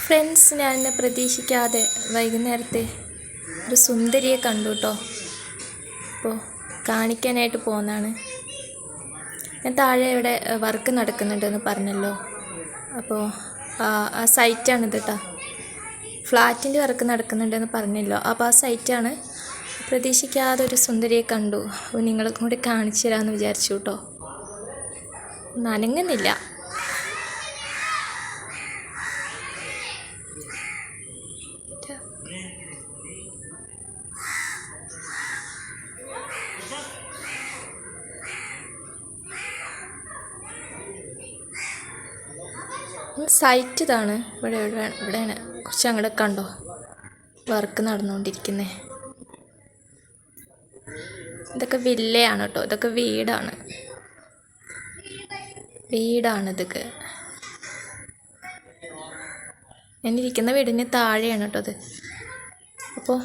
Friends, ഞാൻ പ്രതീക്ഷിക്കാതെ വൈകുന്നേരത്തെ ഒരു സുന്ദരിയെ കണ്ടു കേട്ടോ. അപ്പോൾ കാണിക്കാനായിട്ട് പോകുന്നതാണ്. ഞാൻ താഴെ ഇവിടെ വർക്ക് നടക്കുന്നുണ്ടെന്ന് പറഞ്ഞല്ലോ. അപ്പോൾ ആ സൈറ്റാണിത് കേട്ടോ. ഫ്ലാറ്റിൻ്റെ വർക്ക് നടക്കുന്നുണ്ടെന്ന് പറഞ്ഞല്ലോ. അപ്പോൾ ആ സൈറ്റാണ്. പ്രതീക്ഷിക്കാതെ ഒരു സുന്ദരിയെ കണ്ടു. അപ്പോൾ നിങ്ങൾക്കും കൂടി കാണിച്ചു തരാമെന്ന് വിചാരിച്ചു കേട്ടോ. നനങ്ങുന്നില്ല. സൈറ്റ് ഇതാണ്. ഇവിടെയാണ്. കുറച്ച് അങ്ങോട്ട് കണ്ടോ വർക്ക് നടന്നുകൊണ്ടിരിക്കുന്നത്. ഇതൊക്കെ വില്ലയാണ് കേട്ടോ. ഇതൊക്കെ വീടാണിതൊക്കെ. ഞാനിരിക്കുന്ന വീടിന് താഴെയാണ് കേട്ടോ അത്. അപ്പോൾ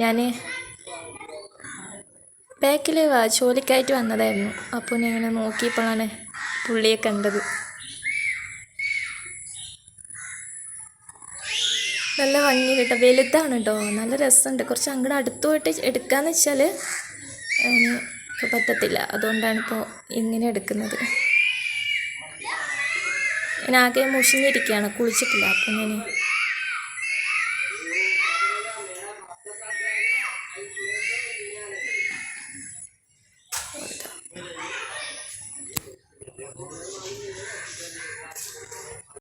ഞാൻ ബാക്കിൽ ജോലിക്കായിട്ട് വന്നതായിരുന്നു. അപ്പോൾ ഞാൻ ഇങ്ങനെ നോക്കിയപ്പോഴാണ് പുള്ളിയെ കണ്ടത്. നല്ല ഭംഗി കേട്ടോ. വലുതാണ് കേട്ടോ. നല്ല രസമുണ്ട്. കുറച്ച് അങ്ങോട്ട് അടുത്ത് പോയിട്ട് എടുക്കാമെന്ന് വെച്ചാൽ ഇപ്പോൾ പറ്റത്തില്ല. അതുകൊണ്ടാണിപ്പോൾ ഇങ്ങനെ എടുക്കുന്നത്. ഞാൻ ആകെ മുഷിഞ്ഞിരിക്കുകയാണ്, കുളിച്ചിട്ടില്ല. അപ്പം ഞാൻ